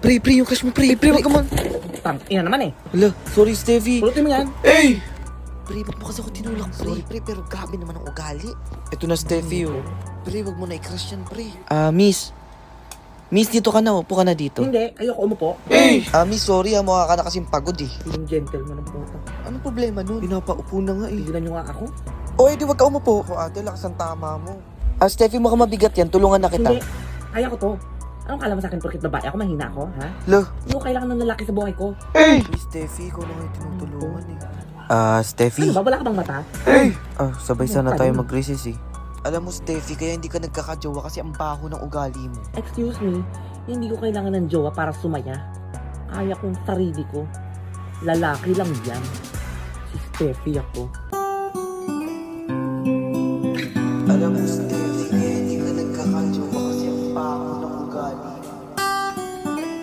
Pre, yung crush mo, pre, wag ka man. Ina naman eh. Hala, sorry, Steffi. Pulutin mo yan. Hey! Pre, ba't mo kasi ako tinulak, pre? Sorry, pre, pero grabe naman ang ugali. Ito na, Steffi, oh. Pre, wag mo na i-crush yan, pre. Miss. Miss, dito ka na, upo ka na dito. Hindi, ayoko umupo. Hey! Miss, sorry mukha ka na kasing pagod eh. Yung gentleman ng puta. Anong problema nun? Pinapaupo na nga, eh. Tigilan nyo nga ako. O, edi wag ka umupo. Ako, ate, lakas ang tama mo. Steffi, mukhang mabigat yan. Tulungan na kita. Hindi, kaya ko to. Anong kala mo sa akin porkit babae ako, mahina ako, ha? Lo. Hindi ko kailangan ng lalaki sa buhay ko. Hey! Steffi, ikaw na nga yung tinutulungan eh. Steffi. Ano ba, wala ka bang mata? Hey! Sabay sana Ano? tayo mag-recess, eh. Alam mo, Steffi, kaya hindi ka nagkakajowa kasi ang baho ng ugali mo. Excuse me, hindi ko kailangan ng jowa para sumaya. Kaya kong sarili ko. Lalaki lang yan. Si Steffi ako.